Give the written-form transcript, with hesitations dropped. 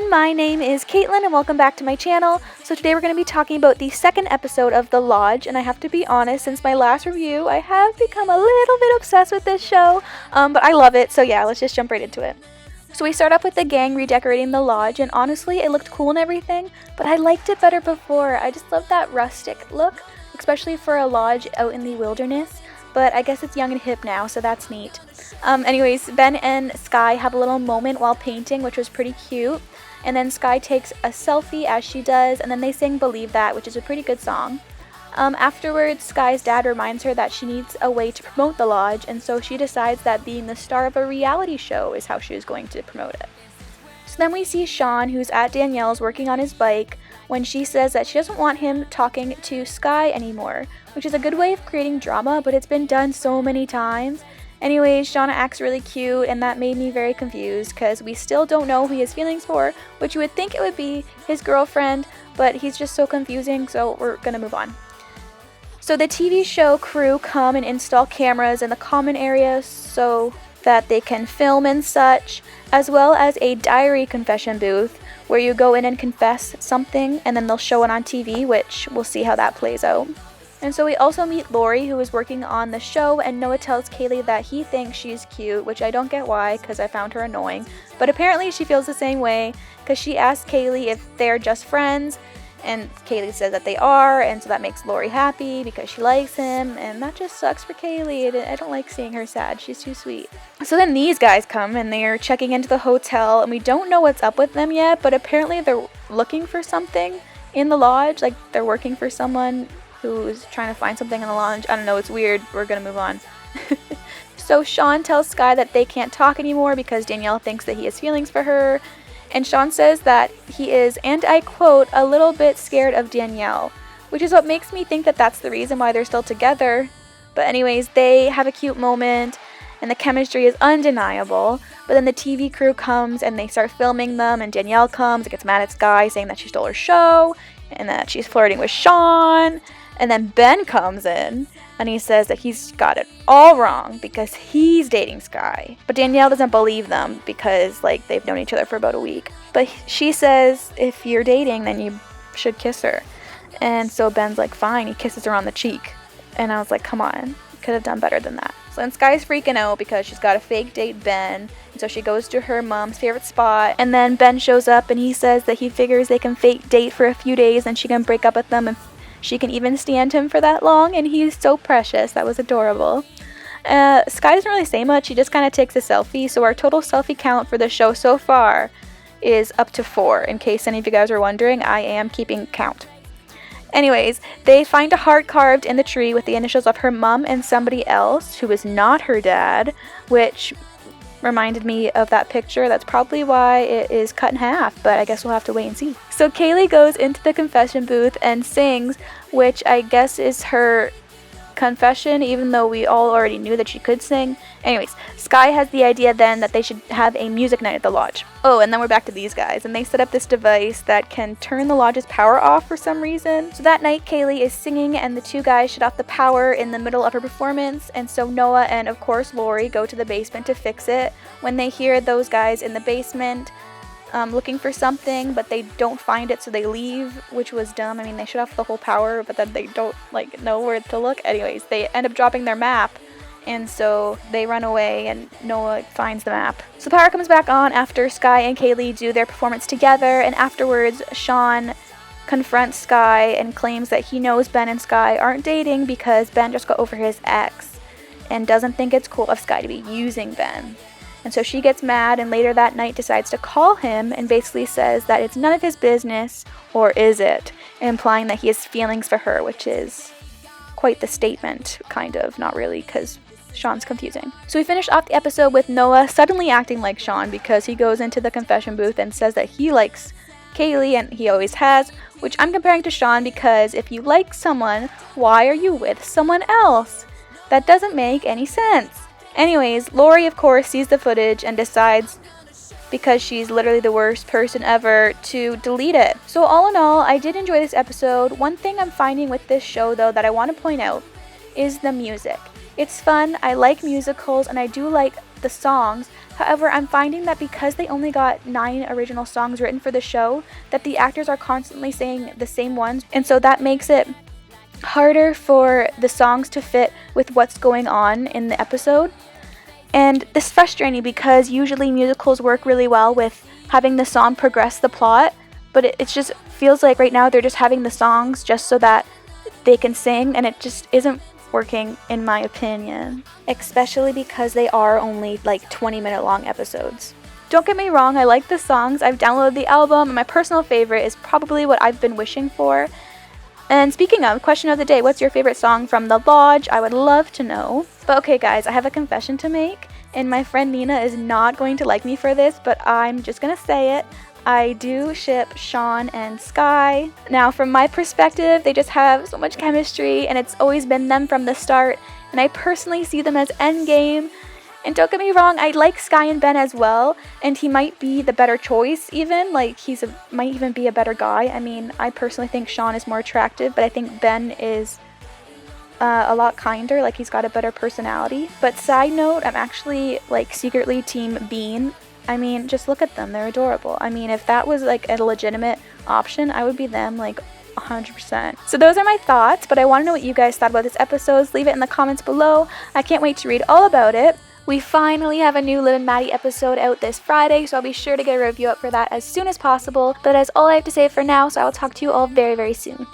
everyone, my name is Caitlin and welcome back to my channel. So today we're going to be talking about the second episode of The Lodge, and I have to be honest, since my last review, I have become a little bit obsessed with this show, but I love it, so yeah, let's just jump right into it. So we start off with the gang redecorating the lodge, and honestly, it looked cool and everything, but I liked it better before. I just love that rustic look, especially for a lodge out in the wilderness, but I guess it's young and hip now, so that's neat. Anyways, Ben and Skye have a little moment while painting, which was pretty cute. And then Skye takes a selfie as she does, and then they sing Believe That, which is a pretty good song. Afterwards, Skye's dad reminds her that she needs a way to promote the lodge, and so she decides that being the star of a reality show is how she is going to promote it. So then we see Shawn, who's at Danielle's working on his bike, when she says that she doesn't want him talking to Skye anymore, which is a good way of creating drama, but it's been done so many times. Anyways, Shawn acts really cute, and that made me very confused because we still don't know who he has feelings for, which you would think it would be his girlfriend, but he's just so confusing, so we're gonna move on. So the TV show crew come and install cameras in the common areas so that they can film and such, as well as a diary confession booth where you go in and confess something and then they'll show it on TV, which we'll see how that plays out. And so we also meet Lori, who is working on the show, and Noah tells Kaylee that he thinks she's cute, which I don't get why, because I found her annoying. But apparently she feels the same way, because she asks Kaylee if they're just friends, and Kaylee says that they are, and so that makes Lori happy because she likes him, and that just sucks for Kaylee. I don't like seeing her sad. She's too sweet. So then these guys come, and they're checking into the hotel, and we don't know what's up with them yet, but apparently they're looking for something in the lodge, like they're working for someone who's trying to find something in the lodge. I don't know, it's weird. We're gonna move on. So Shawn tells Skye that they can't talk anymore because Danielle thinks that he has feelings for her. And Shawn says that he is, and I quote, a little bit scared of Danielle, which is what makes me think that that's the reason why they're still together. But anyways, they have a cute moment and the chemistry is undeniable. But then the TV crew comes and they start filming them, and Danielle comes and gets mad at Skye saying that she stole her show and that she's flirting with Shawn. And then Ben comes in and he says that he's got it all wrong because he's dating Skye. But Danielle doesn't believe them because they've known each other for about a week. But she says if you're dating, then you should kiss her. And so Ben's like, fine, he kisses her on the cheek. And I was like, come on, you could have done better than that. So then Skye's freaking out because she's got to fake date Ben. And so she goes to her mom's favorite spot. And then Ben shows up and he says that he figures they can fake date for a few days and she can break up with them and she can even stand him for that long, and he's so precious. That was adorable. Skye doesn't really say much. He just kind of takes a selfie. So our total selfie count for the show so far is up to 4. In case any of you guys are wondering, I am keeping count. Anyways, they find a heart carved in the tree with the initials of her mom and somebody else who is not her dad, which reminded me of that picture. That's probably why it is cut in half, but I guess we'll have to wait and see. So Kaylee goes into the confession booth and sings, which I guess is her confession, even though we all already knew that she could sing. Anyways, Skye has the idea then that they should have a music night at the lodge. Oh, and then we're back to these guys, and they set up this device that can turn the lodge's power off for some reason. So that night, Kaylee is singing, and the two guys shut off the power in the middle of her performance, and so Noah and, of course, Lori go to the basement to fix it. When they hear those guys in the basement looking for something, but they don't find it, so they leave, which was dumb. I mean, they shut off the whole power, but then they don't know where to look. Anyways, they end up dropping their map, and so they run away and Noah finds the map. So power comes back on after Skye and Kaylee do their performance together, and afterwards Shawn confronts Skye and claims that he knows Ben and Skye aren't dating because Ben just got over his ex and doesn't think it's cool of Skye to be using Ben. And so she gets mad and later that night decides to call him and basically says that it's none of his business, or is it? Implying that he has feelings for her, which is quite the statement, kind of, not really, because Shawn's confusing. So we finish off the episode with Noah suddenly acting like Shawn because he goes into the confession booth and says that he likes Kaylee, and he always has, which I'm comparing to Shawn because if you like someone, why are you with someone else? That doesn't make any sense. Anyways, Lori, of course, sees the footage and decides, because she's literally the worst person ever, to delete it. So all in all, I did enjoy this episode. One thing I'm finding with this show, though, that I want to point out is the music. It's fun, I like musicals, and I do like the songs. However, I'm finding that because they only got 9 original songs written for the show, that the actors are constantly saying the same ones, and so that makes it harder for the songs to fit with what's going on in the episode. And this is frustrating because usually musicals work really well with having the song progress the plot, but it just feels like right now they're just having the songs just so that they can sing, and it just isn't working in my opinion, especially because they are only like 20-minute long episodes. Don't get me wrong, I like the songs. I've downloaded the album, and my personal favorite is probably what I've been wishing for. And speaking of, question of the day, what's your favorite song from The Lodge? I would love to know. But okay guys, I have a confession to make, and my friend Nina is not going to like me for this, but I'm just gonna say it. I do ship Shawn and Skye. Now from my perspective, they just have so much chemistry, and it's always been them from the start, and I personally see them as endgame. And don't get me wrong, I like Skye and Ben as well, and he might be the better choice even, like might even be a better guy. I mean, I personally think Shawn is more attractive, but I think Ben is a lot kinder, like he's got a better personality. But side note, I'm actually like secretly team Bean. I mean, just look at them, they're adorable. I mean, if that was like a legitimate option, I would be them like 100%. So those are my thoughts, but I want to know what you guys thought about this episode. Leave it in the comments below. I can't wait to read all about it. We finally have a new Liv and Maddie episode out this Friday, so I'll be sure to get a review up for that as soon as possible. But that's all I have to say for now, so I will talk to you all very, very soon.